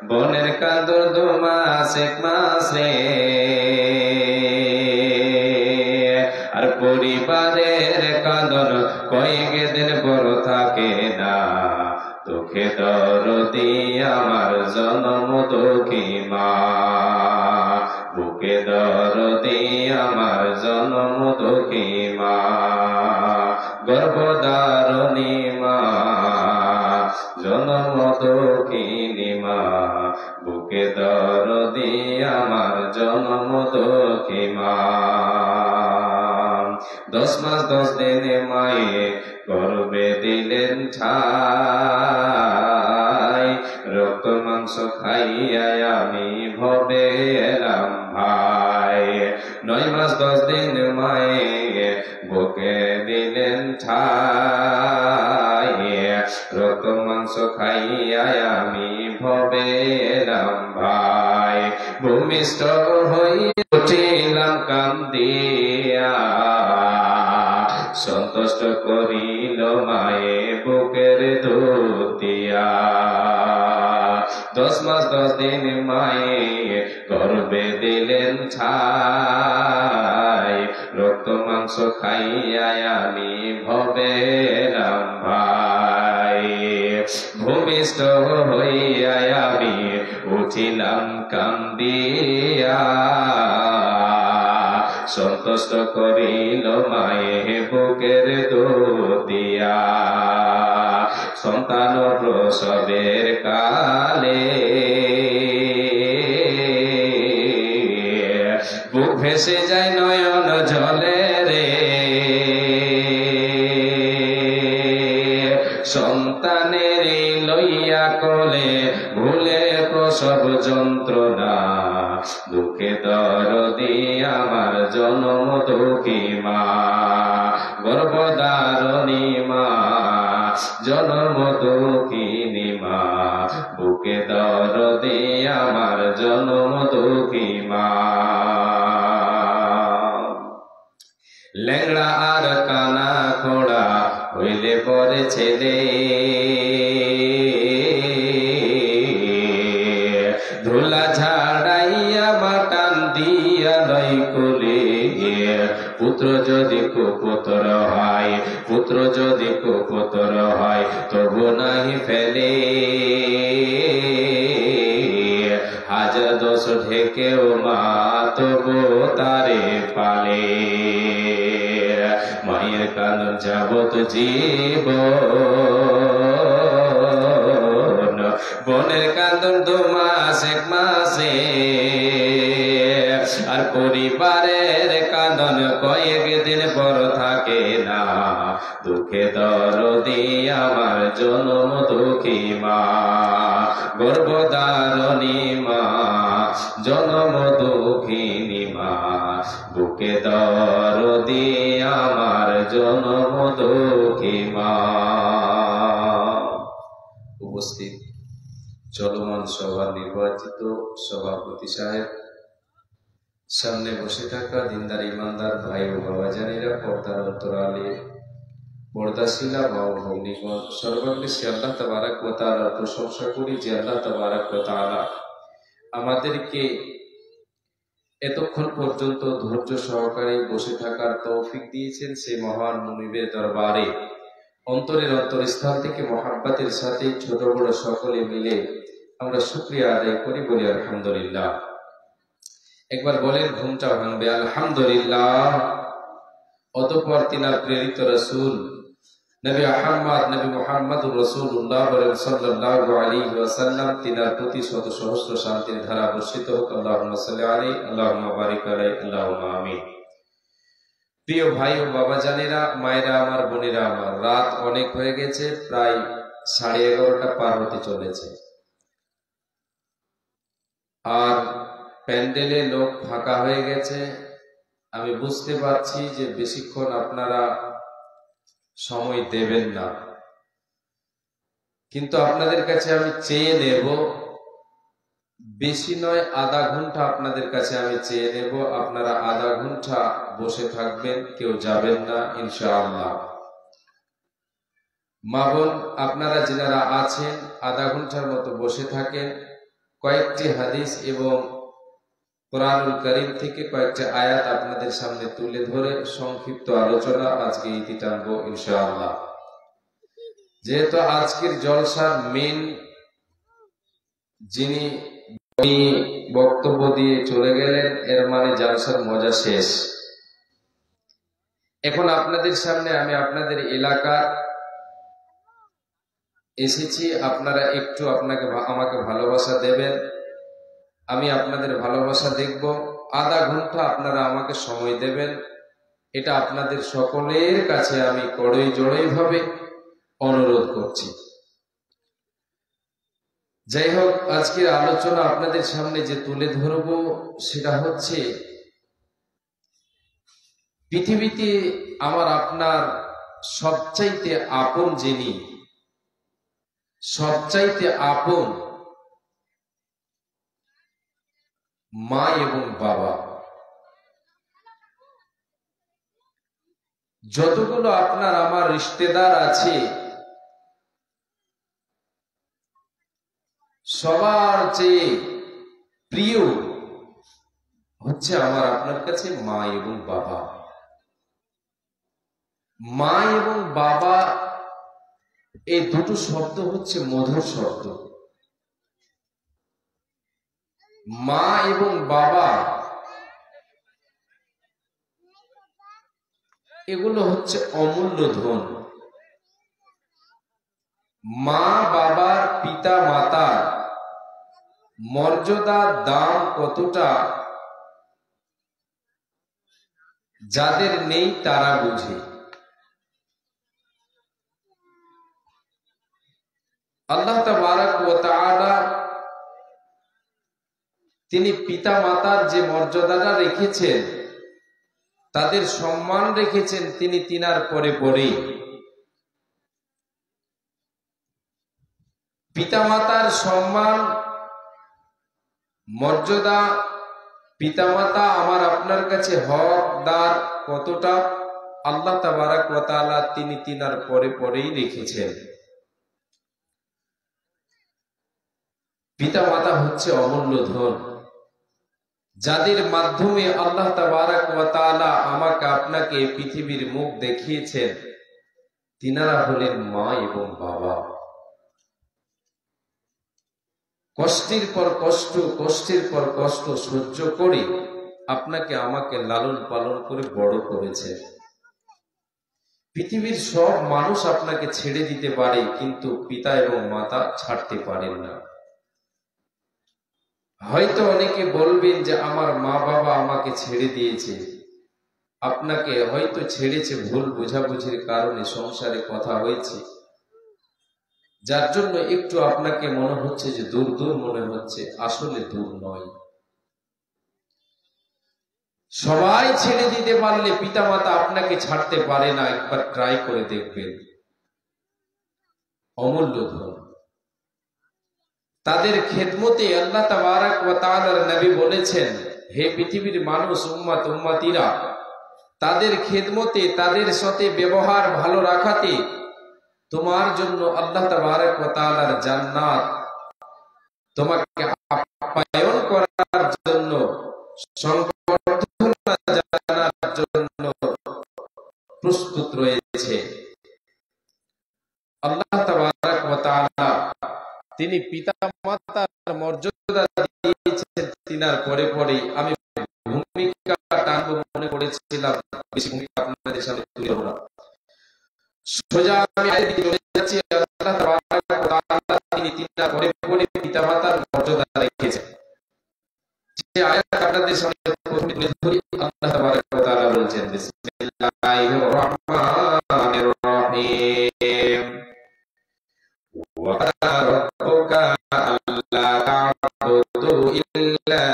বোনের কাঁদর 2 মাস 1 মাস রে, আর পরিবারের কাঁদর কয়েক দিন পর থাকে না। দুঃখে দরদি আমার জনম দুঃখী মা, বুকে দরদি আমার জনম দুঃখী মা, গর্ভধারণী মা, জনম দুঃখিনী মা, বুকে দরদি আমার জনম দুঃখী মা। 10 মাস 10 দিনে মায়ে গর্ভে দিলেন ঠাই, রক্ত মাংস খাইয়া আমি ভবে এলাম ভাই। 9 মাস 10 দিন মায়ে বুকে দিলেন ঠাই, রক্ত মাংস খাইয়া আমি ভবে এলাম ভাই। ভূমিষ্ঠ হয়ে উঠিলাম কান্দিয়া, সন্তুষ্ট করিল মায়ে বুকের দুধ দিয়া। 10 মাস 10 দিন মায়ে গর্ভে দিলেন ঠাই, রক্ত মাংস খাইয়া আমি ভবে এলাম ভাই। ভূমিষ্ঠ হইয়া আমি উঠিলাম কান্দিয়া, সন্তুষ্ট করিল মায়ে বুকের দুধ দিয়া। সন্তান প্রসবের কালে বুক ভেসে যায় নয়ন জলে রে, সন্তানের লইয়া কোলে ভুলে প্রসব যন্ত্রণা, দুঃখে দরদি আমার জনম দুঃখী মা, গর্ভধারণী মা, জনম দুঃখিনী মা, বুকে দরদি আমার জনম দুঃখী মা। ল্যাংড়া আর কানা খোড়া হইলে পরে ছেলে, ধুলা ঝাড়াইয়া মাটান দিয়া লই কোলে, পুত্র যদি কুপুত্র হয়, পুত্র যদি কুপুত্র হয় তবু নাহি ফেলে, হাজার দোষ ঢেকেও মা তবু তারে পালে। মায়ের কাঁদন যাবত জীবন, বোনের কাঁদন 2 মাস 1 মাসে, আর পরিবারের কাঁদন কয়েক দিন পর থাকে না। দুঃখে দরদি আমার জনম দুঃখী মা, গর্ভধারণী মা, জনম দুঃখিনী মা, বুকে দরদি আমার জনম দুঃখী মা। উপস্থিত চলমান সভার নির্বাচিত সভাপতি সাহেব, সামনে বসে থাকা দিনদার ইমানদার ভাই ও বাবাজানেরা, পর্দার অন্তরালে পর্দাশীলা মা ও ভগ্নীগণ, সর্বাগ্রে আল্লাহ তাবারক ওয়া তাআলার প্রশংসা করি যে আল্লাহ তাবারক ওয়া তাআলা আমাদেরকে এতক্ষণ পর্যন্ত ধৈর্য সহকারে বসে থাকার তৌফিক দিয়েছেন। সেই মহান মুনিবের দরবারে অন্তরের অন্তরস্থল থেকে মহাব্বতের সাথে ছোট বড় সকলে মিলে আমরা শুকরিয়া আদায় করি, বলি আলহামদুলিল্লাহ। একবার বলেন, ঘুমটা ভাঙবে আলহামদুলিল্লাহ। অতঃপর তিনার প্রেরিত রাসূল নবী আহমদ নবী মুহাম্মদুর রাসূলুল্লাহ সাল্লাল্লাহু আলাইহি ওয়াসাল্লাম, তিনার প্রতি শত সহস্র শান্তির ধারা বর্ষিত হোক। আল্লাহুম্মা সাল্লি আলাইহি, আল্লাহুম্মা বারিক আলাইহি, আল্লাহুম্মা আমিন। প্রিয় ভাই ও বাবাজানেরা, মায়েরা আমার, বোনেরা আমার, রাত অনেক হয়ে গেছে, প্রায় 11:30 পার হতে চলেছে, আর প্যান্ডেলে লোক ফাঁকা হয়ে গেছে। আমি বুঝতে পারছি যে বেশিক্ষণ আপনারা সময় দেবেন না, কিন্তু আপনাদের কাছে আমি চেয়ে নেব, বেশি নয় আধা ঘন্টা আপনাদের কাছে আমি চেয়ে নেব। আপনারা আধা ঘন্টা বসে থাকবেন, কেউ যাবেন না ইনশাআল্লাহ। মা বোন আপনারা যারা আছেন আধা ঘন্টার মতো বসে থাকেন, কয়েকটি হাদিস এবং কোরআনুল কারীম থেকে কয়েকটি আয়াত আপনাদের সামনে তুলে ধরে সংক্ষিপ্ত আলোচনা আজকে ইতি টানবো ইনশাআল্লাহ। যেহেতু আজকের জলসার মেন যিনি বক্তব্য দিয়ে চলে গেলেন, এর মানে জলসার মজা শেষ। এখন আপনাদের সামনে আমি আপনাদের এলাকা এসেছি, আপনারা একটু আমাকে ভালোবাসা দেবেন, আমি আপনাদের ভালোবাসা দেখব। আধা ঘন্টা আপনারা আমাকে সময় দেবেন, এটা আপনাদের সকলের কাছে আমি কড়ই জড়ই ভাবে অনুরোধ করছি। যাই হোক, আজকের আলোচনা আপনাদের সামনে যে তুলে ধরব সেটা হচ্ছে, পৃথিবীতে আমার আপনার সবচাইতে আপন যিনি, সবচাইতে আপন মা এবং বাবা। যতগুলো আপনার আমার রিশতেদার আছে, সবার চেয়ে প্রিয় হচ্ছে আমার আপনার কাছে মা এবং বাবা। মা এবং বাবা এই দুটো শব্দ হচ্ছে মধুর শব্দ। মা এবং বাবা এগুলো হচ্ছে অমূল্য ধন। মা বাবার, পিতা মাতার মর্যাদার দাম কতটা যাদের নেই তারা বুঝে। আল্লাহ তাবারাক ওয়া তাআলা তিনি পিতা মাতার যে মর্যাদাটা রেখেছেন, তাদের সম্মান রেখেছেন তিনি তিনার পরে পরে। পিতা মাতার সম্মান, মর্যাদা, পিতামাতা আমার আপনার কাছে হকদার কতটা আল্লাহ তাবারাক ওয়া তাআলা তিনি তিনার পরে পরেই রেখেছেন। পিতামাতা হচ্ছে অমূল্য ধন, যাদের মাধ্যমে আল্লাহ তাবারাক ওয়া তাআলা আমাকে আপনাকে পৃথিবীর মুখ দেখিয়েছেন, তিনারা হলেন মা এবং বাবা। কষ্টের পর কষ্ট, কষ্টের পর কষ্ট সহ্য করে আপনাকে আমাকে লালন পালন করে বড় করেছে। পৃথিবীর সব মানুষ আপনাকে ছেড়ে দিতে পারে, কিন্তু পিতা এবং মাতা ছাড়তে পারেন না। হয়তো অনেকে বলবেন যে আমার মা বাবা আমাকে ছেড়ে দিয়েছে। আপনাকে হয়তো ছেড়েছে ভুল বোঝাবুঝির কারণে, সংসারে কথা হয়েছে, যার জন্য একটু আপনাকে মনে হচ্ছে যে দূর দূর মনে হচ্ছে, আসলে দূর নয়। সবাই ছেড়ে দিতে পারলে পিতা মাতা আপনাকে ছাড়তে পারে না, একবার ট্রাই করে দেখবেন। অমূল্য ধন, তাদের খেদমতে আল্লাহ তাবারাক ওয়া তাআলার নবী বলেছেন, হে পৃথিবীর মানুষ, উম্মত উম্মতিরা, তাদের খেদমতে, তাদের সাথে ব্যবহার ভালো রাখাতে তোমার জন্য আল্লাহ তাবারাক ওয়া তাআলার জান্নাত, তোমাকে আপ্যায়ন করার জন্য, সংবর্ধনা জানার জন্য প্রস্তুত রয়েছে। আল্লাহ তাবারাক ওয়া তাআলা তিনি পিতা মাতার মর্যাদা দিয়েছেন তিনার পরে পরে। আমি ভূমিকা টানবো মনে করেছিলাম, বেশি ভূমিকা আপনাদের সামনে তুলে ধরব না, সোজা আমি আয়াতে চলে যাচ্ছি। আল্লাহ তাবারাক ওয়া তাআলা তিনি তিনার পরে পরে পিতা মাতার মর্যাদা রেখেছেন। যে আয়াত আপনাদের সামনে প্রথমে তুলে ধরি, আল্লাহ তাবারাক ওয়া তাআলা বলেছেন, বিসমিল্লাহির রহমানির রহিম, ওয়া রাব্বুকা আল্লা তা'বুদু ইল্লা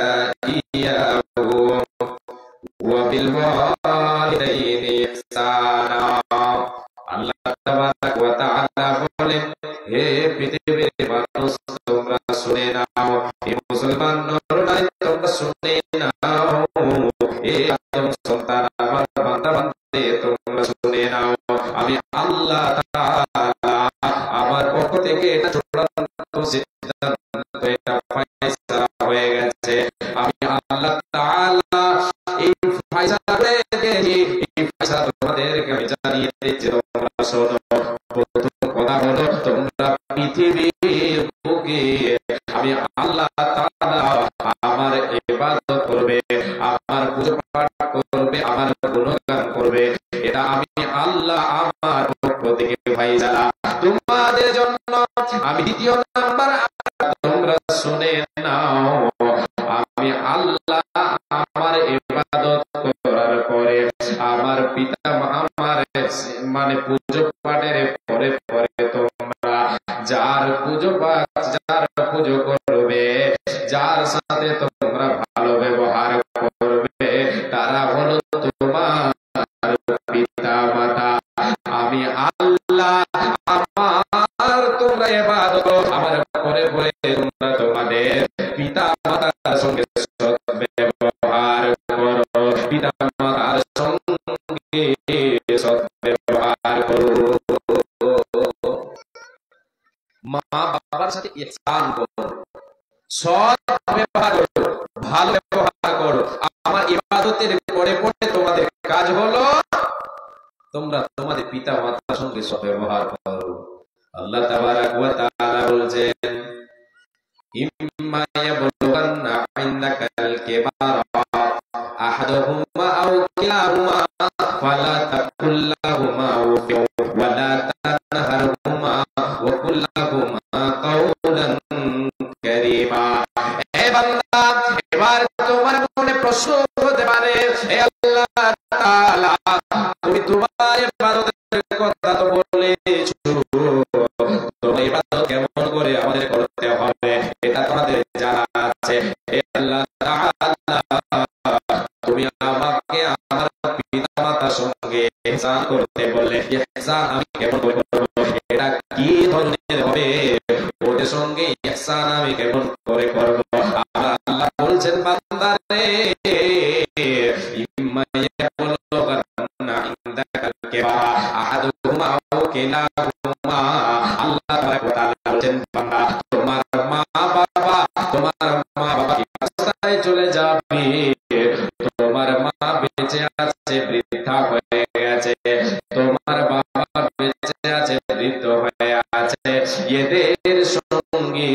ইয়্যাহু ওয়া বিল ওয়ালিদাইনি ইহসানা। আল্লাহ তাবারাক ওয়া তাআলা বলেন, হে পৃথিবীর মানুষ তোমরা শুনে নাও, হে মুসলমান নরনারী তোমরা শুনে নাও, হে আদম সন্তান আমার বান্দা বান্দী তোমরা শুনে নাও, আমি আল্লাহ তাআলা আমার পক্ষ থেকে এটা চূড়ান্ত সিদ্ধান্ত, এটা আমি আল্লাহ তাআলা এই ফয়সালা দিয়েছি, এই ফয়সালা তোমাদেরকে আমি জানিয়ে দিচ্ছি, তোমরা শোনো। প্রথম কথা হলো, তোমরা পৃথিবীর বুকে আমি আল্লাহ তাআলা আমার ইবাদত করবে, আমার পূজা পাঠ করবে, আমার গুণগান করবে। এটা আমি আল্লাহ আমার পক্ষ থেকে ফয়সালা তোমাদের জন্য। আমি দ্বিতীয় নাম্বার, তোমরা শুনে নাও, আমি আল্লাহ আমার ইবাদত করার পরে আমার পিতা আমার মানে পূজা পাঠের পরে পরে তোমরা যার পূজা পাঠ যার পূজা করবে, যার সাথে তোমরা ভালো ব্যবহার করবে, তারা হলো তোমার পিতা মাতা। আমি আল্লাহ আমার তোমরা ইবাদত আমার পরে পরে তোমরা তোমাদের পিতা মাতার সঙ্গে সৎ ব্যবহার করো, পিতা মাতার সঙ্গে সৎ ব্যবহার করো, মা বাবার সাথে ইহসান করো, সৎ ব্যবহার করো, ভালো ব্যবহার করো। আমার ইবাদতের পরে পরে তোমাদের কাজ হলো তোমরা তোমাদের পিতা মাতার সঙ্গে সৎ ব্যবহার করো। আল্লাহ তাবারাক ওয়া তাআলা বলছেন, ইম্মা ইয়াবলুগান্না ইনদাকাল কিবারা আহাদুহুমা আও কিলাহুমা ফালা তাকুল লাহুমা উফ ওয়া লা তানহারহুমা ওয়া কুল লাহুমা কাওলান কারীমা। হে বান্দা, এবার তোমার মনে প্রশ্ন হতে পারে, হে আল্লাহ তাআলা, তুমি তোমার ইবাদতের কথা তো বলেছো, তোমার ইবাদত কেমন করে আমাদের করতে হবে এটা তোমাদের জানা আছে। হে আল্লাহ তাআলা, তুমি আমাকে আমার পিতামাতার সঙ্গে ইহসান করতে বললে, ইহসান আমি কেমন করে করব, এটা কি ধরনের হবে, ওদের সঙ্গে ইহসান আমি কেমন করে করব? আল্লাহ বলছেন, বান্দা রে, ইম্মা ইয়াবলুগান্না ইনদাকাল কিবারা আহাদুহুমা আও কিলাহুমা। আল্লাহ তাবারাক ওয়া তাআলা বলছেন, বান্দা, তোমার মা বাবা কি রাস্তায় চলে যাবে, তোমার মা বেঁচে আছে বৃদ্ধা হয়ে গেছে, তোমার বাবা বেঁচে আছে বৃদ্ধ হয়ে আছে, এদের সঙ্গে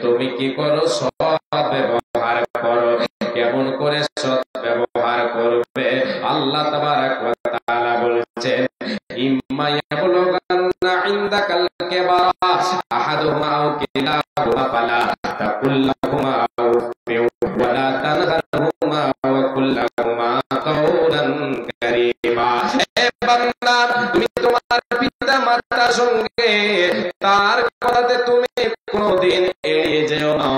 তুমি কি করো? সৎ ব্যবহার করো। কেমন করে সৎ ব্যবহার করবে? আল্লাহ তাবারাক ওয়া তাআলা বলছেন, ইম্মা ইয়াবলুগান্না ইনদাকাল কিবারা আহাদুহুমা আও কিলাহুমা ফালা তাকুল লাহুমা উফ ওয়া লা তানহারহুমা ওয়া কুল লাহুমা কাওলান কারীমা। হে বান্দা, তুমি তোমার পিতা মাতার সঙ্গে তার কথাতে তুমি কোনোদিন এড়িয়ে যেও না,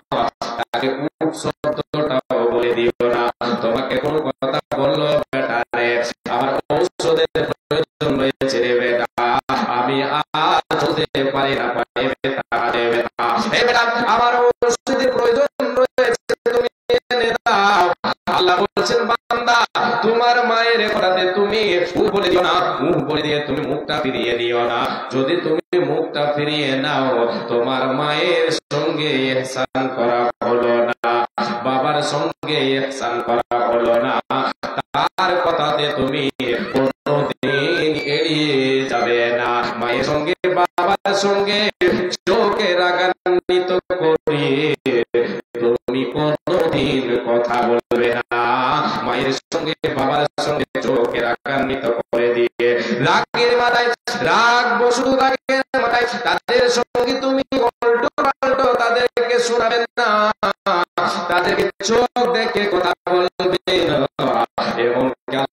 তাকে উফ শব্দটাও বলে দিও না। তোমাকে কোনো কথা বললো, বেটা রে, আমার ঔষধের প্রয়োজন রয়েছে রে বেটা, আমি আর চলতে পারি না, বেটা রে বেটা, হে বেটা, আমার ঔষধের প্রয়োজন রয়েছে, তুমি এনে দাও। আল্লাহ বলছেন, বান্দা, তোমার মায়ের কথাতে তুমি মুখ বলে দিও না, মুখ বলে দিয়ে তুমি মুখটা ফিরিয়ে নিও না। যদি তুমি মুখটা ফিরিয়ে নাও, তোমার মায়ের সঙ্গে ইহসান করা হলো না, বাবার সঙ্গে ইহসান করা হলো না, তার কথাতে তুমি কোনদিন এড়িয়ে যাবে না। মায়ের সঙ্গে বাবার সঙ্গে চোখে রাগান্বিত করিয়ে তুমি কোনদিন কথা বলবে না। মায়ের সঙ্গে বাবার সঙ্গে চোখে রাগান্বিত করে দিয়ে রাগের মাথায় রাগ বসু, রাগের মাথায় তাদের সঙ্গে তুমি উল্টো পাল্টো তাদেরকে শোনাবেন না, তাদেরকে চোখ দেখে কথা বলবে না। এবং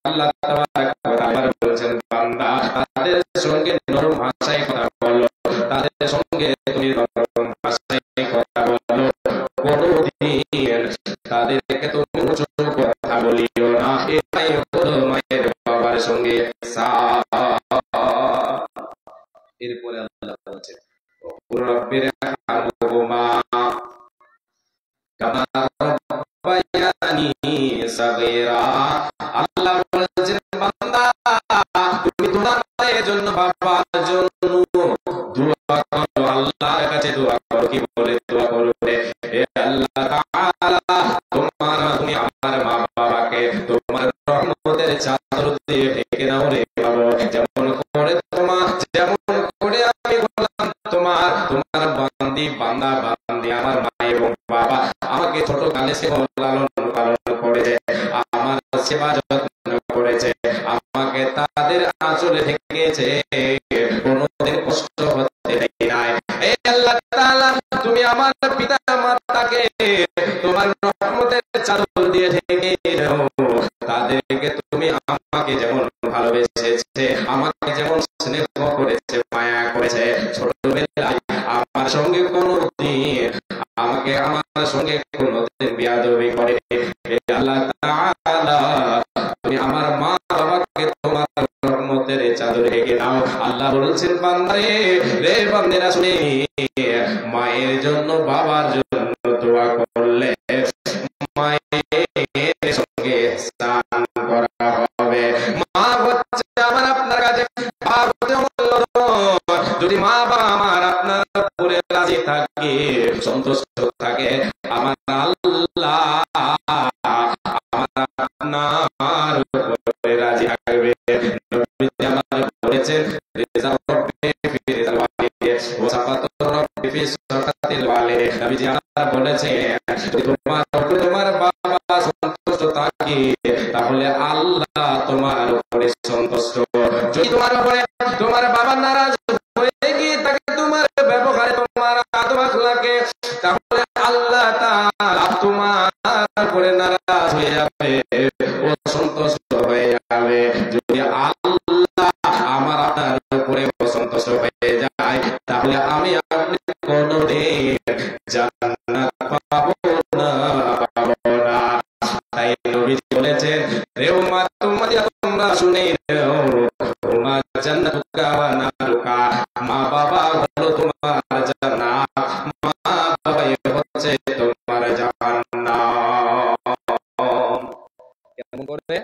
আল্লাহ তাবারাক ওয়া তাআলা বলছেন, বান্দা, তাদের সঙ্গে নরম ভাষায় কথা বলো, তাদের সঙ্গে তুমি নরম ভাষায় কথা বলো, কোনদিন তাদেরকে তুমি উঁচু কথা বলিও না। এটাই হলো মায়ের বাবার সঙ্গে ইহসান। এরপরে আল্লাহ বলছেন, রব্বির রহমহুমা কামা রব্বায়ানি সাগীরা। আল্লাহ বলছেন, বান্দা, তুমি তোমার মায়ের জন্য বাবার জন্য দোয়া করো, আল্লাহর কাছে দোয়া করো। কি বলে দোয়া করবে? হে আল্লাহ তাআলা, তোমার রেখে নাও রে বাবা। যেমন করে আমি বললাম তোমার বান্দি বান্দা বান্দি আমার মা এবং বাবা আমাকে ছোট কালে সে লালন পালন করেছে, আমার সেবা যত্ন করেছে, আমাকে তাদের আঁচলে ঢেকেছে, কোনোদিন কষ্ট হতে দেয় নাই। এই আল্লাহ তাআলা তুমি আমার পিতা মাতাকে তোমার রহমতের চাদর দিয়ে ঢেকে দাও। তাদেরকে তুমি আমাকে যেমন ভালোবেসেছে, আমাকে যেমন স্নেহ করেছে, মায়া করেছে, ছোটবেলায় আমার সঙ্গে কোনোদিন আমার সঙ্গে কোনোদিন বেয়াদবি করেনি। আল্লাহ তাআলা তুমি আমার মা বাবাকে তোমার রহমতের চাদরে ঢেকে দাও। আল্লাহ বলছেন বান্দারে রে বান্দেরা শুনে, মায়ের জন্য বাবার জন্য দোয়া করলে মায়ের সঙ্গে স্নান করা হবে। মা হচ্ছে আমার আপনার কাছে যদি মা বাবা আমার আপনার উপরে রাজি থাকে, সন্তুষ্ট থাকে, আমার আল্লাহ আমার আপনার উপরে রাজি থাকবে। নবীজি আমার বলেছেন রিজা রব্বি ফি রিজাল ওয়ালিদ ওয়া সাকাতুর রব্বি ফি সাকাতিল ওয়ালিদ। নবীজি আমার বলেছেন যদি তোমার বাবা সন্তুষ্ট থাকে তাহলে আল্লাহ তোমার উপরে সন্তুষ্ট। যদি তোমার বাবা নারাজ হয়ে গিয়ে থাকে তোমার ব্যবহারে, তোমার আদব আখলাকে, তাহলে আল্লাহ তাআলা তোমার উপরে নারাজ হয়ে যাবে, ও সন্তুষ্ট হয়ে যাবে। যদি আল্লাহ আমার আপনার উপরে সন্তুষ্ট হয়ে যায় তাহলে আমি আপনি কোনদিন জান্নাত পাবো না। তাই নবীজি বলেছেন রে উম্মাত তোমরা শুনে নাও, তোমার জান্নাতুকা ওয়া নারুকা, মা বাবা হলো তোমার জান্নাত, মা বাবা হচ্ছে তোমার জাহান্নাম। কেমন করে?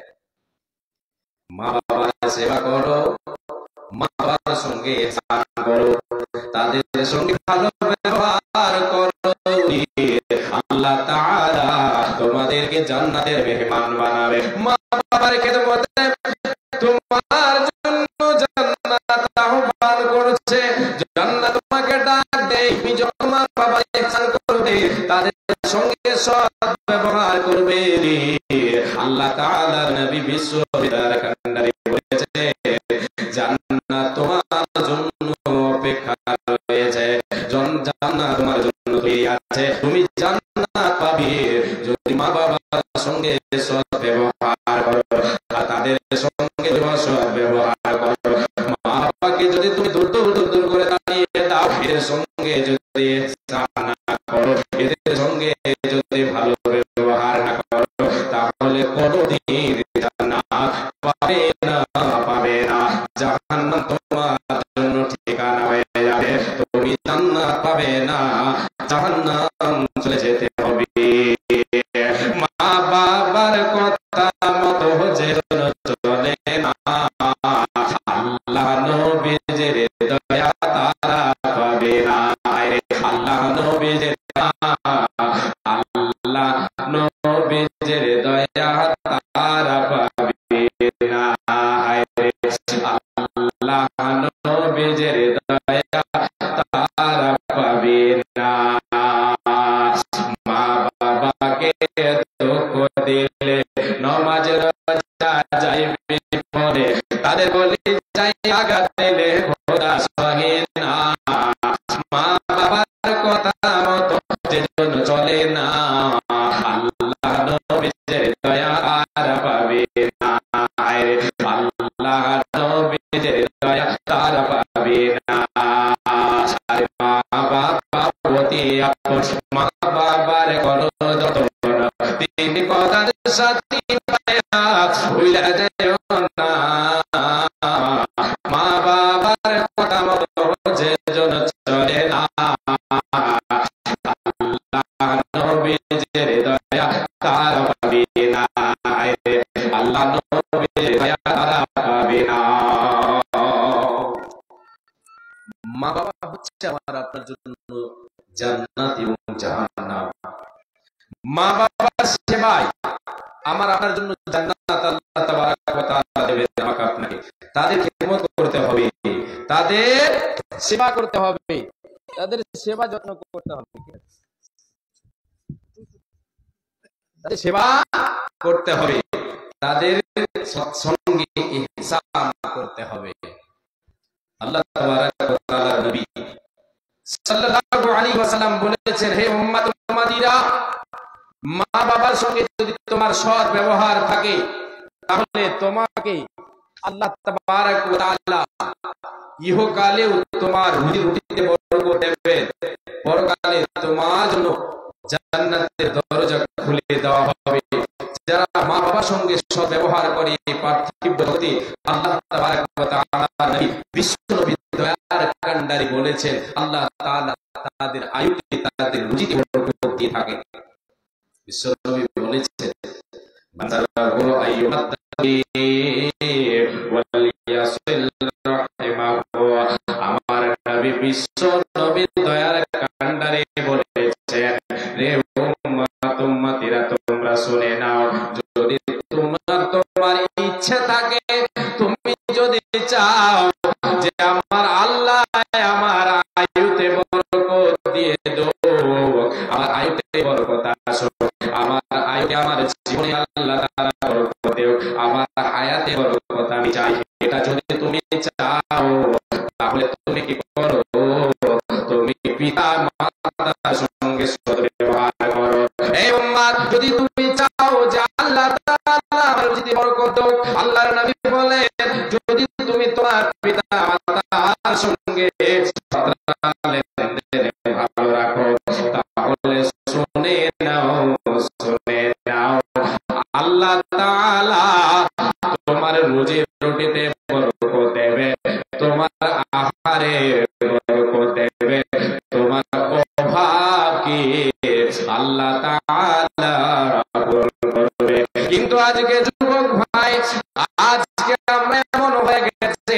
মা বাবার সেবা করো, মা বাবার সঙ্গে ihsan করো, তাদের সঙ্গে ভালো ব্যবহার করো, আল্লাহ তাআলা তোমাদেরকে জান্নাতের মেহমান বানাবে। মা বাবার খেদমতে তোমার জন্য জান্নাত আহ্বান করছে, জান্নাত তোমাকে ডাক দেয়। তুমি যখন মা বাবার ihsan করবে, তাদের সঙ্গে সৎ ব্যবহার করবে, আল্লাহ তাআলা নবী বিশ্ববিদার কান্ডারি বলেছে জান্নাত তোমার জন্য অপেক্ষা রয়েছে, জান্নাত তোমার জন্য তৈরি আছে, তুমি জান্নাত পাবে যদি মা বাবার সঙ্গে সৎ ব্যবহার করো, তাদের সঙ্গে সৎ ব্যবহার করো। মা বাবাকে যদি তুমি দূর করে দাঁড়িয়ে দাও, এদের সঙ্গে যদি ihsan না করো, এদের সঙ্গে যদি ভালো ব্যবহার না করো, তাহলে কোনদিন জান্নাত পাবে না, জাহান্নাম তোমার জন্য ঠিকানা হয়ে যাবে। তুমি জান্নাত পাবে না, জাহান্নাম চলে যেতে হবে। মা বাবার কথা মতো যে চলে না, আল্লাহ নবীর দয়া তারা পাবে না। আল্লাহ নবীর দয়া তারা পাবে না। আল্লাহ নবীর দয়া তারা পাবে না। মা বাবাকে দুঃখ দিলে নমাজ রোজা যাইবে পড়ে, তাদের বলি যাই আঘাত দিলে খোদা সহে না। মা বাবার কথা মতো যেজন চলে না, আল্লাহ নবীর দয়া তারা পাবে না। আল্লাহ নবীর দয়া তারা পাবে না। মা বাবা প্রতি আপন, মা বাবার করো যতন, তিনি কথার সাথী ভুলে যেও না। মা বাবার কথা মতো যেজন চলে না, আল্লাহ নবীর দয়া তারা পাবে না। আল্লাহ নবীর দয়া তারা পাবে না। মা বাবা হচ্ছে আমার আপনার জন্য জান্নাত এবং জাহান্নাম। মা বাবার সেবায় আমার আপনার জন্য জান্নাত আল্লাহ তাবারাক ওয়া তাআলা দেবেন আমাকে আপনাকে। সেবা করতে হবে, তাদের সেবা যত্ন করতে হবে, তাদের সেবা করতে হবে, তাদের সৎসঙ্গে ইহসান করতে হবে। আল্লাহ তাবারাক ওয়া তাআলা নবী সাল্লাল্লাহু আলাইহি ওয়াসাল্লাম বলেছেন, হে উম্মত উম্মতিরা, মা বাবার সঙ্গে যদি তোমার সৎ ব্যবহার থাকে তাহলে তোমাকে আল্লাহ তাবারাক ওয়া তাআলা ইহকালেও তোমার রুজি রুটিতে বরকত দেবেন, পরকালে তোমার জন্য জান্নাতের দরজা খুলে দেওয়া হবে। যারা মা বাবার সঙ্গে সৎ ব্যবহার করে পার্থিব জগতে আল্লাহ তাবারাক ওয়া তাআলা নবী বিশ্বনবী দয়ার কান্ডারি বলেছেন, আল্লাহ তাআলা তাদের আয়ুতে তাদের রুজিতে বরকত দিয়ে থাকে। বিশ্বনবী বলেছেন, মানজারা গুরু আইয়ুমাদ্দাবি ওয়াল ইয়াসিল রাহিমাহু। আমার নবী বিশ্বনবী দয়ার কান্ডারি বলেছেন, রে উম্মত উম্মতিরা তোমরা শুনে নাও, যদি তোমার ইচ্ছে থাকে, তুমি যদি চাও যে আমার আল্লাহ আমার আয়ুতে বরকত দিয়ে দাও, আমার আয়ুতে বরকত আসো, আমার আয়ুতে আমার জীবনে আল্লাহ তাআলা বরকত দেও, আমার হায়াতে বরকত আমি চাই, এটা যদি তুমি চাও তাহলে তুমি কি করো? তুমি পিতা মাতার সঙ্গে সদ্ব্যবহার করো। এই উম্মত, যদি তুমি চাও যে আল্লাহ তাআলা আমার রুজিতে বরকত দাও, আল্লাহর নবী বলেন, যদি তুমি তোমার পিতা মাতার সঙ্গে ভালো রাখো, তাহলে শুনে নাও, শুনে নাও, আল্লাহ তাআলা তোমার রুজি রুটিতে বরকত দেবে, তোমার আহারে বরকত দেবে, তোমার অভাবকে আল্লাহ তাআলা পূরণ করবে। কিন্তু আজকে যুবক ভাই, আজকে আমরা এমন হয়ে গেছে,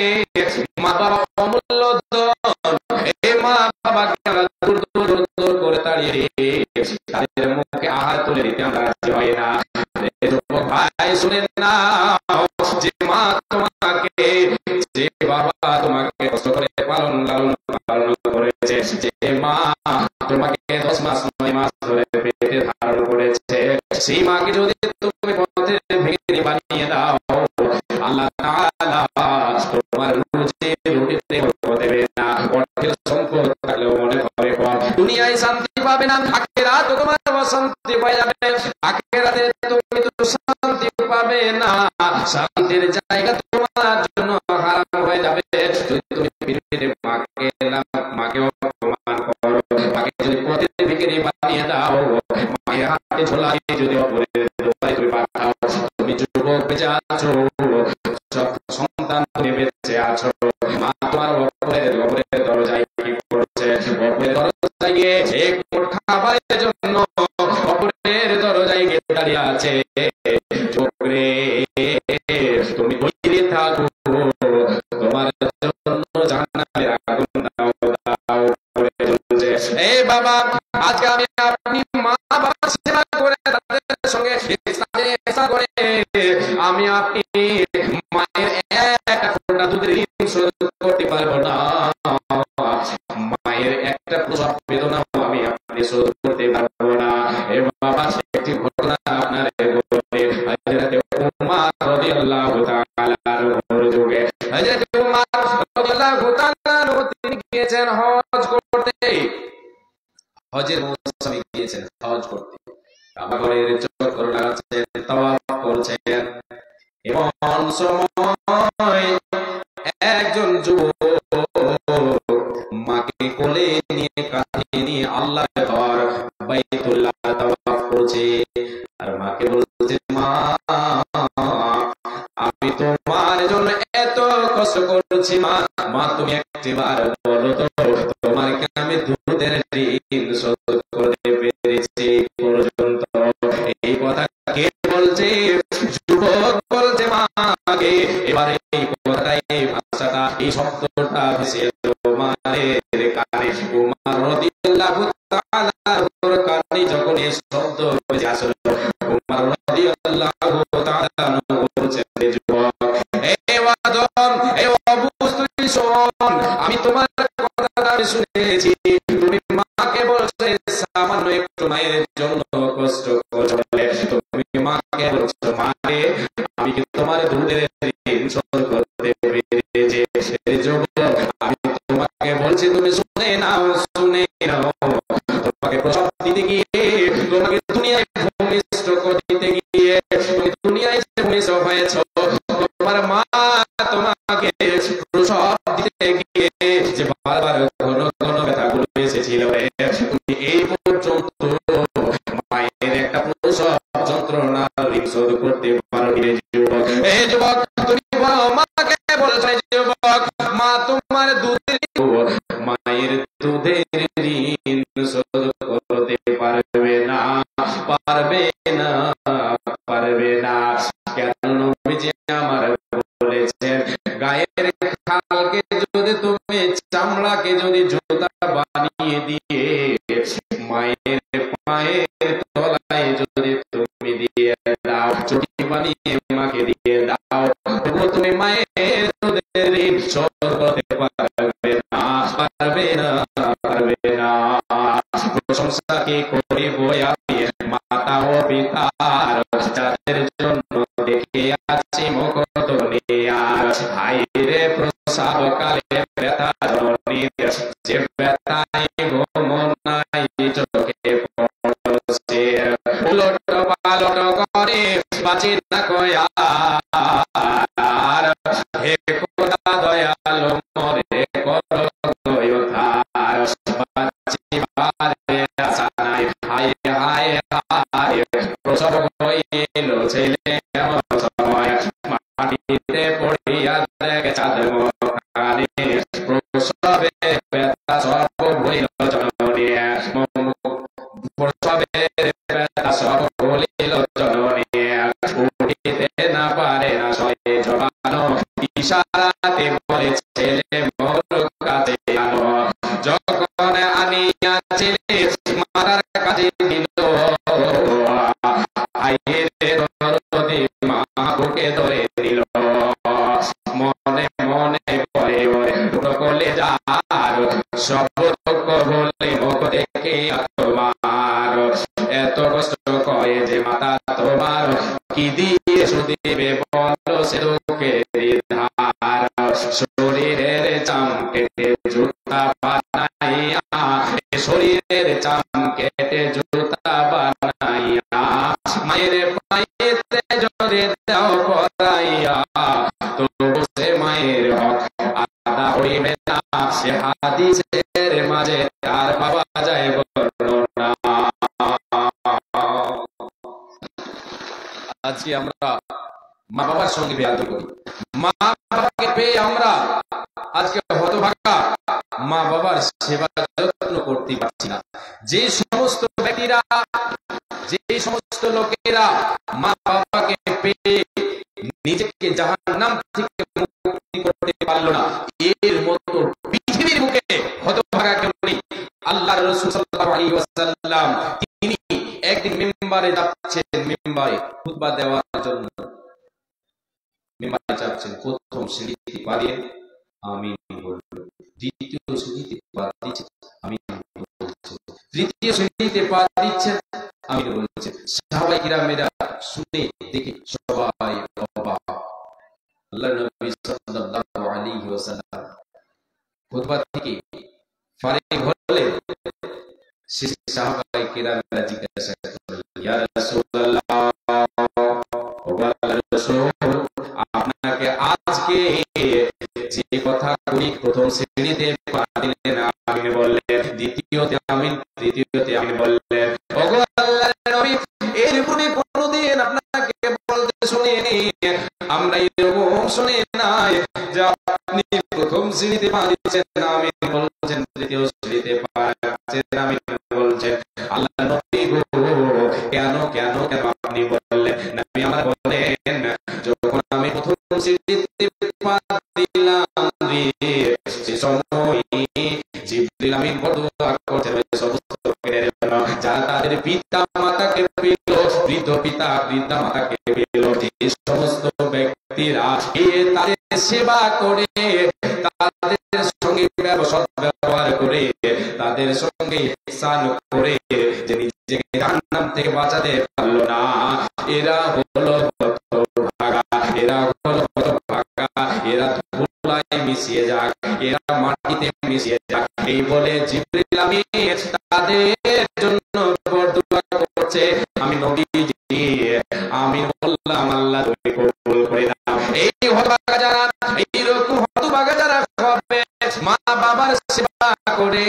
মা বাবা অমূল্য ধন, এই মা বাবাকে আমরা দূর দূর দূর করে তাড়িয়ে তাদের মুখে আহার তুলে দিতে আমরা রাজি হই না। যুবক ভাই শুনেন না, যে মা তোমাকে, যে বাবা তোমাকে কষ্ট করে লালন করেছে, যে মা তোমাকে 10 মাস 9 মাস ধরে পেটে ধারণ করেছে, সেই মাকে যদি তুমি পথের ভিখারি বানিয়ে দাও, আল্লাহ তাআলা তোমার রুজি রুটিতে বরকত দেবে না। অর্থের সম্পদ থাকলেও মনে হবে কম, দুনিয়ায় শান্তি পাবে না, আখিরাতে তোমার অশান্তি হয়ে যাবে, আখিরাতে তুমি তো শান্তি পাবে না, শান্তির জায়গা তোমার জন্য হারাম হয়ে যাবে। যদি তুমি পৃথিবীতে মাকে অপমান করো, মাকে যদি পথের ভিখারি বানিয়ে দাও, মায়ের হাতে ঝোলাই যদি অপরের দোয়ায় তুমি পাঠাও, তুমি যুবক বেঁচে আছো, সন্তান তুমি বেঁচে আছো, মা তোমার অপরের দরজায় কি করছে? অপরের দরজায় গিয়ে এক মুঠ খাবারের জন্য অপরের দরজায় গিয়ে দাঁড়িয়ে আছে। চোখরে তুমি বইরে থাকো, তোমার জন্য জাহান্নামের আগুন দাও দাও করে জ্বলছে। এই বাবা, আজকে আমি আপনি মা বাবার সেবা করে তাদের সঙ্গে ইহসান করে আমি আপনি মায়ের একটা ফোঁটা দুধের ঋণ শোধ করতে পারবো না, মায়ের একটা প্রসব বেদনা আমি আপনি শোধ করতে পারবো না। এ বাবা, একটি ঘটনা আপনার বলে, হযরত উমর রাদিয়াল্লাহু তাআলা আনহুর যুগে হযরত উমর রাদিয়াল্লাহু তাআলা আনহু তিনি গিয়েছেন হজ করতে, হজের মৌসুমে গিয়েছেন হজ করতে, কাবাগরের চক্কর লাগাচ্ছেন, তাওয়াফ করছেন, এমন সময় একজন যুবক মাকে কোলে নিয়ে কাঁধে নিয়ে আল্লাহর ঘর বাইতুল্লাহ তাওয়াফ করছে, আর মাকে বলছে, মা আমি তোমার জন্য এত কষ্ট করছি, মা মা তুমি একবার বলো তো, তোমাকে আমি দুধের ঋণ শোধ করতে পেরেছি পর্যন্ত? এই কথা কে বলছে? যুবক বলছে মাকে। এবারে এই কথাটা, এই ভাষাটা, এই শব্দটা ভেসে উমরের কানে, উমর রাদিয়াল্লাহু তাআলা আনহুর কানে যখন এই শব্দ ভেসে আসলো, উমর রাদিয়াল্লাহু তাআলা আনহু বলছেন, যুবক, এই ওয়াদন, এই অবুজ তুই শোন, আমি তোমার কথা আমি শুনেছি তুমি মাকে বলছো সামান্য একটু মায়ের জন্য কষ্ট করলে তুমি মাকে বলছো মারে আমি কি তোমার দুধের ঋণ শোধ করতে পেরেছি। যুবক আমি তোমাকে বলছি তুমি শুনে নাও তোমাকে প্রসব দিতে গিয়ে তোমাকে দুনিয়ায় ভূমিষ্ঠ দিতে গিয়ে তুমি দুনিয়ায় ভূমিষ্ঠ হয়েছ তোমার মা তোমাকে প্রসব দিতে গিয়ে যে বারবার ঘন ঘন ব্যথাগুলো এসেছিল তুমি এই পর্যন্ত মায়ের একটা প্রসব যন্ত্রণা শোধ করতে পারবে। যুবক এই যুবক তুমি মাকে বলছো যুবক মা তোমার দুধের মায়ের দুধের ঋণ শোধ করতে পারবে না পারবে না কেন নবীজি আমার বলেছেন গায়ের খালকে যদি তুমি চামড়াকে যদি জুতা বানিয়ে দিয়ে মায়ের পায়ের তলায় যদি তুমি দিয়ে দাও চটি বানিয়ে মাকে দিয়ে দাও তবু তুমি মায়ের দুধের ঋণ শোধ করতে পারবে না। প্রশংসা কি করিব আমি মাতা ও পিতার যাদের জন্য দেখে আছি মুখ তুলিয়া হাই রে প্রসব কালে ব্যথা জননীর যে ব্যথায় ঘুম নাই চোখে পড়ছে উলট পালট করে বাঁচি না কয়া হে খোদা দয়ালু মরে করো দয়াধার বাঁচিবারে আশা নাই হায় হায় হায় প্রসব হইল ছেলে এমন সময় মাটিতে পড়িয়া দেখে চাঁদ মুখানি প্রসবে ব্যথা সব ভুলিল জননী প্রসবের ব্যথা সব ভুলিল জননী উঠিতে না পারে না সয়ে জবানো ইশারাতে বলে ছেলে মোর কাছে আনো যখন আনিয়া ছেলে মাতার কাছে দিল আইরে দরদি মা বুকে ধরে দিল মনে মনে পরে ওরে কোলে যার সব দুঃখ ভুলে মুখ দেখে তোমার এত কষ্ট করে যে মাতা তোমার কি দিয়ে শুধিবে বলো সে দুঃখের ধার শরীরের চাম কেটে জুতা বানাইয়া শরীরের চাম কেটে জুতা বানাইয়া মায়ের পায়েতে জরে দাও পরাইয়া তবু সে মায়ের হক আদা হইবে না সে হাদিসের মাঝে তার বাবা যায় বর্ণনা। আজকে আমরা মা বাবার সঙ্গে বেয়াদবি করি মা বাবাকে পেয়ে আমরা আজকে হতভাগা মা বাবার সেবা যত্ন করতে পারছি না। যে সমস্ত ব্যক্তিরা যে সমস্ত লোকেরা মা বাবাকে পেয়ে নিজেকে জাহান্নাম থেকে মুক্তি করতে পারল না এর মতো পৃথিবীর বুকে হতভাগা কেউ নেই। আল্লাহর রাসূল সাল্লাল্লাহু আলাইহি ওয়াসাল্লাম তিনি একদিন মিম্বারে যাচ্ছেন মিম্বারে খুতবা দেওয়ার জন্য মিম্বারে যাচ্ছেন প্রথম সিঁড়িতে পা দিয়ে আমিন বলল দ্বিতীয় সিঁড়িতে পা দিচ্ছেন আমিন বলছেন তৃতীয় সিঁড়িতে পা দিচ্ছেন আমিন বলছেন সাহাবায়ে কিরামেরা শুনে দেখে সবাই অবাক। আল্লাহর নবী সাল্লাল্লাহু আলাইহি ওয়াসাল্লাম খুতবা থেকে ফারিগ হলেন সাহাবায়ে কিরামেরা জিজ্ঞাসা করলেন ইয়া রাসূলুল্লাহ ও আল্লাহর রাসূল আপনাকে আজকে যে কথাগুলি প্রথম শ্রেণীতে পা দিলেন আমিন বললেন দ্বিতীয়তে আমিন তৃতীয়তে আমিন বললেন ওগো আল্লাহর নবী এর পরে কোনদিন আপনাকে বলতে শুনিনি আমরা এরকম শুনি নাই যে আপনি প্রথম শ্রেণীতে পা দিচ্ছেন আমিন বলছেন তৃতীয় শ্রেণীতে পা দিচ্ছেন আমিন বলছেন আল্লাহর নবী গো কেন কেন কেন আপনি বললেন নবী আমার বলেন যখন আমি প্রথম শ্রেণীতে পা দিলাম সে সময় জিবরিল আমিন বড় দোয়া করতেন সমস্ত লোকের জন্য যারা তাদের পিতা মাতাকে পেল বৃদ্ধ পিতা বৃদ্ধা মাতাকে পেল যে সমস্ত ব্যক্তিরা তাদের সেবা করে তাদের সঙ্গে সদ্ব্যবহার করে তাদের সঙ্গে ইহসান করে যে নিজেকে জাহান্নাম থেকে বাঁচাতে পারলো না, এরা হলো হতভাগা, এরা হলো হতভাগা, এরা ধুলায় মিশিয়ে যাক, এরা মাটিতে মিশিয়ে যাক, এই বলে জিবরিল আমিন তাদের জন্য বরদোয়া করছে। আমি নবীজি আমি বললাম আল্লাহ তুমি কবুল করে নাও। এই হতভাগা যারা, এইরকম হতভাগা যারা হবে, মা বাবার সেবা করে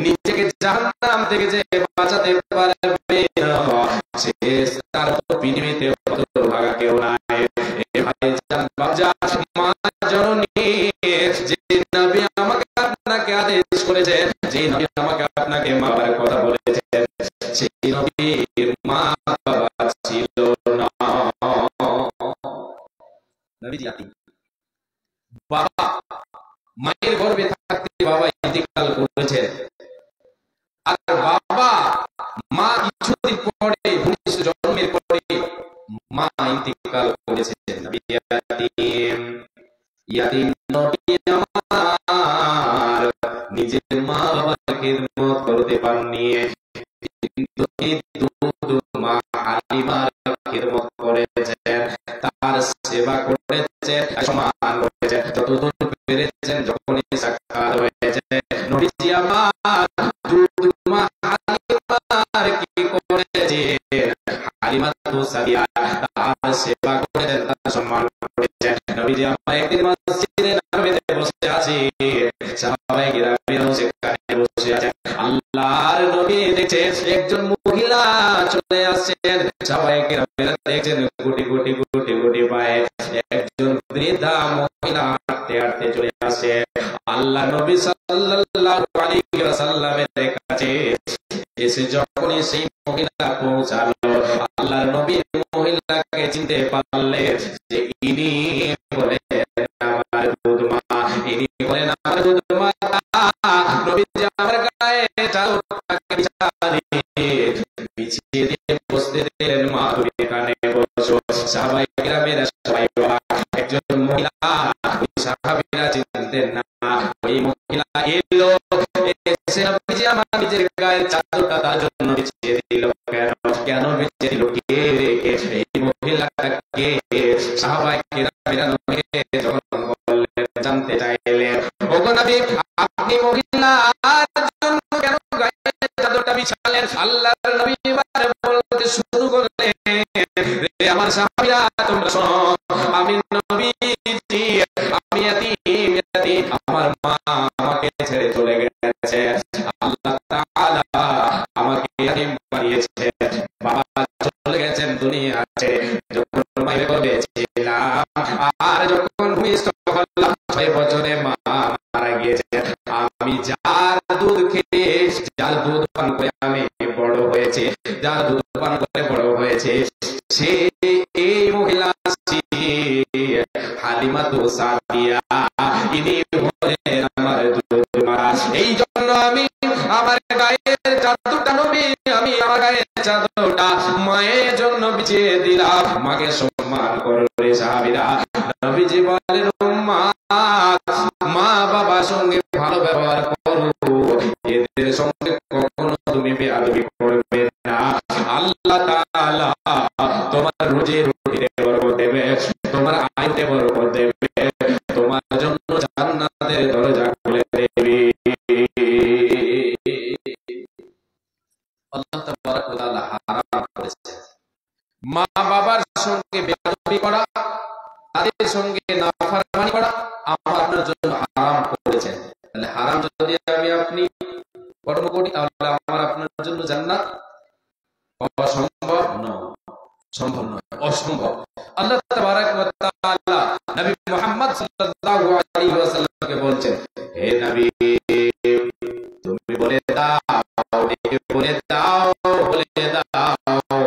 নিজেকে জাহান্নাম থেকে যে বাঁচাতে পারবে না, সে তার পৃথিবীতে হতভাগা কেউ নাই। এ ভাই জান, মা জননী, যে নবী আমাকে আপনাকে আদেশ করেছেন, যে নবী আমাকে আপনাকে মা বাবার কথা বলেছেন, সেই নবীর মা বাবা ছিল না। নবীজি ইয়াতীম, বাবা মায়ের গর্ভে থাকতে বাবা ইন্তেকাল করেছেন, আর বাবা মা কিছুদিন পরে জন্মের পরে মা ইন্তেকাল করেছেন। নবী ইয়াতীম, ইয়াতীম নবী আমার নিজের মা বাবার খিদমত করতে পারেননি, কিন্তু মা হালিমার খিদমত করেছেন, তার সেবা করেছেন, সম্মান করেছেন, যতদূর পেরেছেন। যখনই সাক্ষাৎ হয়েছে নবীজি আমার মা হালিমার কি করেছেন, হালিমা তো সাদিয়া তার সেবা করেছেন, তার সম্মান করেছেন। নবীজি আমার একদিন মসজিদে নববীতে বসে আছি, সাহাবায়ে কিরামও সেখানে বসে আছেন। আল্লাহর নবী দেখছেন একজন মহিলা চলে আসছেন, সাহাবায়ে কিরামরা দেখছেন কোটি কোটি কোটি কোটি পায়ে একজন বৃদ্ধা মহিলা হাঁটতে হাঁটতে চলে আসে। আল্লাহ নবী সাল্লাল্লাহু আলাইহি ওয়াসাল্লামের কাছে এসে যখনই সেই মহিলা পৌঁছালো, আল্লাহর নবী মহিলাকে চিনতে পারলেন যে ইনি বলেন আমার দুধ মা, ইনি বলেন আমার দুধ মা। নবীজি আমার গায়ে চাদরটাকে বিছিয়ে দিয়ে বসতে দিলেন, মা তুমি এখানে বসো। সাহাবায়ে কিরামেরা সবাই একজন মহিলা, ওই সাহাবীরা চিনতেন না, ওই মহিলা এলো, এসে নবীজি আমার নিজের গায়ের চাদরটা তার জন্য বিছিয়ে দিল। কেন কেন বিছিয়ে দিল, কে এই মহিলাটা কে? সাহাবায়ে কিরামেরা নবীকে যখন বললেন, জানতে চাইলেন, ওগো নবী আপনি মহিলার জন্য কেন গায়ের চাদরটা বিছালেন? আল্লাহর নবী এবার বলতে শুরু করলেন, রে আমার সাহাবীরা তোমরা শোনো, আমি নবীজি আমি ইয়াতীম, আমার মা আমাকে ছেড়ে চলে গেছে, আল্লাহ তাআলা আমাকে ইয়াতীম বানিয়েছে, বাবা চলে গেছেন দুনিয়া ছেড়ে, যখন মায়ের গর্ভে ছিলাম আর যখন ভূমিষ্ঠ হলাম 6 বছরে মা মারা গিয়েছে। আমি যার দুধ খেয়ে, যার দুধ পান করে আমি বড় হয়েছে, যার দুধ পান করে বড় হয়েছে, সে এই মহিলা হালিমা তো সাদিয়া, ইনি হলেন আমার দুধ মা। এই জন্য আমি আমার গায়ের চাদরটা নবী, আমি আমার গায়ের চাদরটা মায়ের জন্য বিছিয়ে দিলাম। মাকে সম্মান করো রে সাহাবীরা। নবীজি বলেন, মা বাবার সঙ্গে ভালো ব্যবহার করো, এদের সঙ্গে কখনো তুমি বেয়াদবি করবে না। আল্লাহ তাআলা তোমার রুজি রুটিতে বরকত দেবে, তোমার আয়তে বরকত দেবে, তোমার জন্য জান্নাতের দরজা খুলে দেবে। আল্লাহ তাবারক ওয়া তাআলা হারাম করেছে মা বাবার সঙ্গে বেয়াদবি করা, তাদের সঙ্গে নাফরমানি করা আমার আপনার জন্য হারাম করেছেন। তাহলে হারাম যদি আমি আপনি কর্ম করি, তাহলে আমার আপনার জন্য জান্নাত অসম্ভব নয়, সম্ভব নয়, অসম্ভব। আল্লাহ তাবারক ওয়া তাআলা নবী মুহাম্মদ সাল্লাল্লাহু আলাইহি ওয়াসাল্লামকে বলছেন, হে নবী তুমি বলে দাও, বলে দাও, বলে দাও,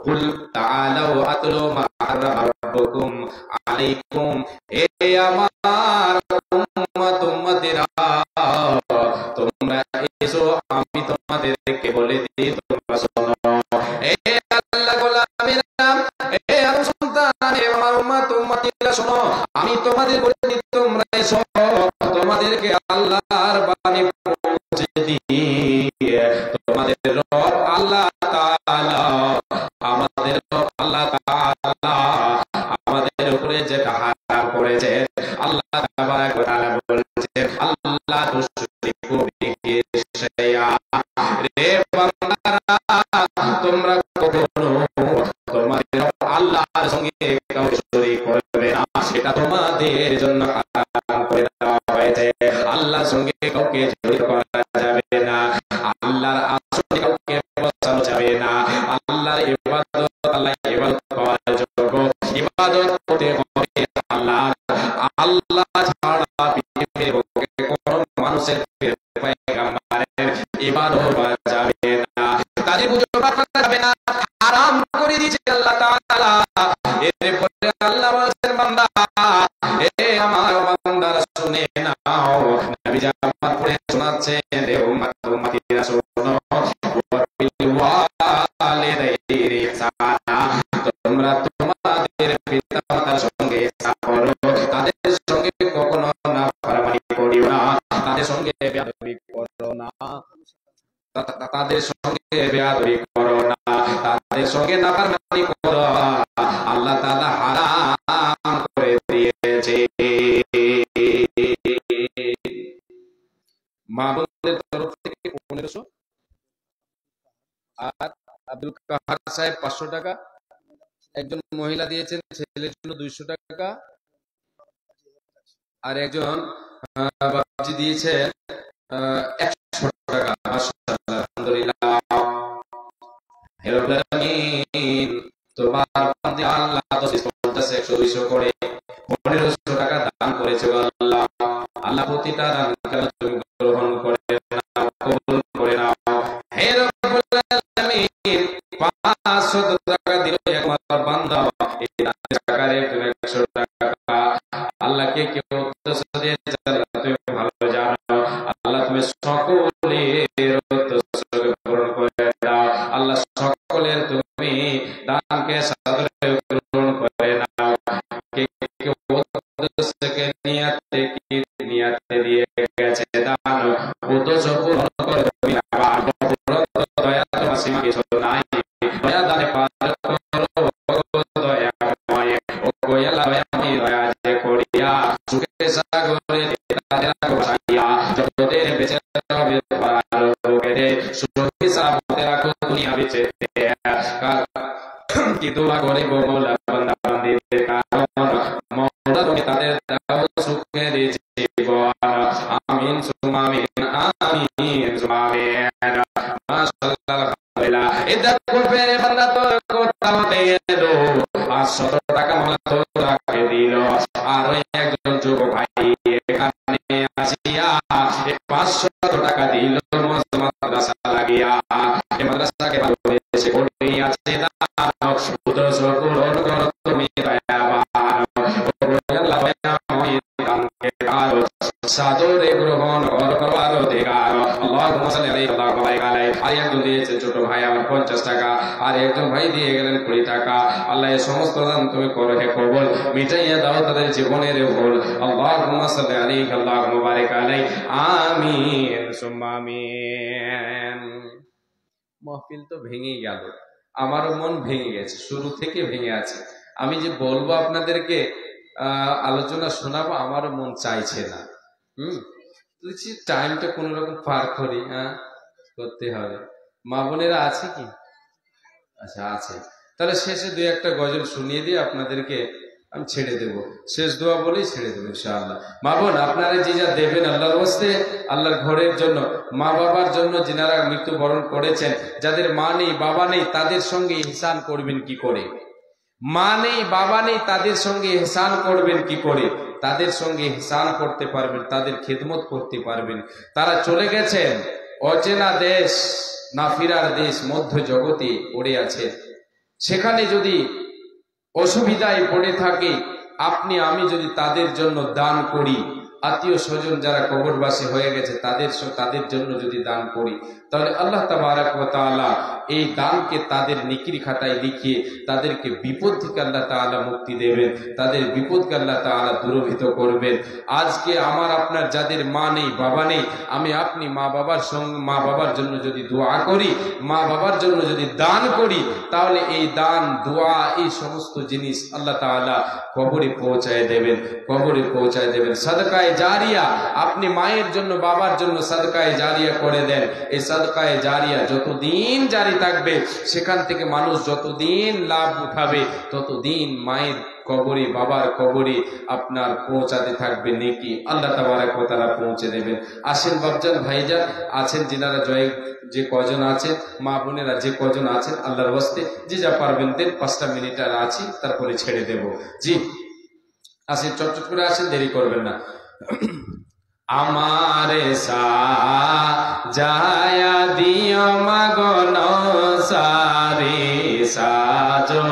কুল তাআলাউ আতলু মা হারামা রাব্বুকুম আলাইকুম, হে আমার উম্মতেরা তোমরা এসো আমি তোমাদেরকে বলে দিই, তোমরা শোনো। হে আল্লাহ গোলামেরা, হে আমার সন্তান, হে আমার উম্মতেরা শোনো, আমি তোমাদের বলে দিই তোমরা এসো, তোমাদেরকে আল্লাহর বাণী পৌঁছে দিয়ে তোমাদের রব আল্লাহ তাআলা, আমাদের রব আল্লাহ তাআলা আমাদের উপরে যেটা হারাম করেছেন, আল্লাহ তাবারাক ওয়া তাআলা বলেছেন আল্লাহ তুশরিকু বিহি শাইআ। রে বান্দারা, তোমরা কখনো তোমাদের আল্লাহর সঙ্গে কাউকে শরীক করবে না, সেটা তোমাদের জন্য হারাম করে দেওয়া হয়েছে। আল্লাহর সঙ্গে কাউকে শরীক করা যাবে না, আল্লাহর আসলে কাউকে বসানো যাবে না। আল্লাহর ইবাদত, আল্লাহ ইবাদত করার যোগ্য, ইবাদত করতে হবে আল্লাহ। আল্লাহ ছাড়া পৃথিবীর বুকে কোনো মানুষের পয়গম্বরের ইবাদত করা যাবে না, তাদের পূজা করা যাবে না, হারাম করে দিয়েছে আল্লাহ তাআলা। এরপরে আল্লাহ বলেন বান্দা, এ আমার বান্দারা শুনে নাও, নবী জামাত পড়ে শোনাচ্ছেন, রে উম্মত উম্মতিরা শোনো, ওয়ালিদাইনি ইহসানা, তোমরা তোমাদের পিতামাতার সঙ্গে ইহসান করো, তাদের সঙ্গে কখনো নাফরমানি করিও না, তাদের সঙ্গে বেয়াদবি করো না, তাদের সঙ্গে বেয়াদবি করো না, তাদের সঙ্গে নাফরমানি করো, আল্লাহ তাআলা হারাম করে দিয়েছে। মা বোনদের তরফ থেকে 1500, আর আব্দুল কাহার সাহেব 500 টাকা, একজন মহিলা দিয়েছেন ছেলের জন্য 200 টাকা, আর একজন বাবজি দিয়েছেন 100 টাকা। মাশাআল্লাহ, আলহামদুলিল্লাহ। হে রব্বুল আলামিন, তোমার বান্দা আল্লাহ 50 100 200 করে 1500 টাকা দান করেছে আল্লাহ। আল্লাহ প্রতিটা দানকে তুমি গ্রহণ করে নাও, কবুল করে নাও। হে রব্বুল আলামিন, 500 টাকা দিল একমাত্র বান্দা, এই টাকারে তুমি 100 টাকা আল্লাহকে কেউ উদ্দেশ্য দিয়েছে, আল্লাহ তুমি ভালো জানো। আল্লাহ তুমি সকলের উদ্দেশ্য গ্রহণ করে দাও, আল্লাহ সকলের তুমি দানকে সাদরে গ্রহণ করে নাও। কেউ উদ্দেশ্যকে নিয়াতে দিয়ে গেছে দান, উদ্দেশ্য পূরণ করে তুমি আবার দয়া তোমার সীমা কিছু নাই, দয়া দানে পার করো দয়াময়, ও কোয়ালা আমি দয়া যে করিয়া সুখে সাগরে তাদের ভাসাইয়া জগতে বেঁচে রবে পারলোকে, সুখে সাগরে রাখো দুনিয়া বেঁচে। কি দোয়া করে গো মওলা বান্দা বান্দীদের কারণ, মওলা তুমি তাদের দাও সুখের জীবন। আমিন সুম্মা আমিন, আমিন সুম্মা আমিন। মাশাআল্লাহ, আলহামদুলিল্লাহ। এই দেখো ফেরে বান্দা তো কোথাও দিয়ে এলো, 500 টাকা মওলা তো রাখে দিল, আর ওই একজন যুবক ভাই এখানে আসিয়া 500 টাকা দিল মাদ্রাসা লাগিয়া, এই মাদ্রাসাকে ভালোবেসে করিয়াছে দান, উদ্দেশ্য পূরণ করো তুমি দয়াবান, আল্লাহ দয়াময় দানকে কারো সাদরে গ্রহণ করবার অধিকার। আল্লাহুম্মা সাল্লি আলাইহি আল্লাহুম্মা বারিক আলাইহি। আর একজন দিয়েছে ছোট ভাই আমার 50 টাকা, আর একজন ভাই দিয়ে গেলেন 20 টাকা। আল্লাহ এই সমস্ত দান তুমি করো হে কবুল, মিটাইয়া দাও তাদের জীবনের ভুল। আল্লাহুম্মা সাল্লি আলাইহি আল্লাহুম্মা বারিক আলাইহি। আমিন সুম্মা আমিন। মাহফিল তো ভেঙে গেল, আমারও মন ভেঙে গেছে, শুরু থেকে ভেঙে আছে। আমি যে বলবো আপনাদেরকে আলোচনা শোনাবো, আমারও মন চাইছে না। টাইমটা কোন রকম পার করি, করতে হবে। মা বোনেরা আছে কি? আচ্ছা আছে, তাহলে শেষে 2-1টা গজল শুনিয়ে দিয়ে আপনাদেরকে আমি ছেড়ে দেব, শেষ দোয়া বলেই ছেড়ে দেবো ইনশাআল্লাহ। মা বোন আপনারা যে যা দেবেন আল্লাহর ওয়াস্তে, আল্লাহর ঘরের জন্য, মা বাবার জন্য, যিনারা মৃত্যুবরণ করেছেন, যাদের মা নেই বাবা নেই, তাদের সঙ্গে ইহসান করবেন কি করে? মা নেই বাবা নেই, তাদের সঙ্গে ইহসান করবেন কি করে? তাদের সঙ্গে ইহসান করতে পারবেন, তাদের খিদমত করতে পারবেন। তারা চলে গেছেন অচেনা দেশ, না ফিরার দেশ, মধ্য জগতে পড়ে আছে। সেখানে যদি অসুবিধায় পড়ে থাকে, আপনি আমি যদি তাদের জন্য দান করি, আত্মীয় স্বজন যারা কবরবাসী হয়ে গেছে তাদের জন্য যদি দান করি, তাহলে আল্লাহ তাবারাক ওয়া তাআলা এই দানকে তাদের নেকির খাতায় লিখিয়ে তাদেরকে বিপদ থেকে আল্লাহ তাআলা মুক্তি দেবেন, তাদের বিপদকে আল্লাহ তাআলা দূরীভূত করবেন। আজকে আমার আপনার যাদের মা নেই, বাবা নেই, আমি আপনি মা বাবার জন্য যদি দোয়া করি, মা বাবার জন্য যদি দান করি, তাহলে এই দান, দোয়া, এই সমস্ত জিনিস আল্লাহ তাআলা কবরে পৌঁছায় দেবেন, কবরে পৌঁছায় দেবেন। সাদকায়ে জারিয়া, আপনি মায়ের জন্য, বাবার জন্য সাদকায়ে জারিয়া করে দেন। এই সাদকায়ে জারিয়া যতদিন জারি থাকবে, সেখান থেকে মানুষ যতদিন লাভ উঠাবে, ততদিন মায়ের কবরে, বাবার কবরে আপনার পৌঁছাতে থাকবে নেকি, আল্লাহ তাবারক ওয়া তাআলা পৌঁছে দেবেন। আসেন বাপজান, ভাইজান আছেন যিনারা যে কজন আছেন, মা বোনেরা যে কজন আছেন, আল্লাহর ওয়াস্তে যে যা পারবেন দেন। 5টা মিনিট আর আছি, তারপরে ছেড়ে দেব। জি আসেন, চটচট করে আসেন, দেরি করবেন না। আমারে সাজায়া দিও মাগো নসারে সাজো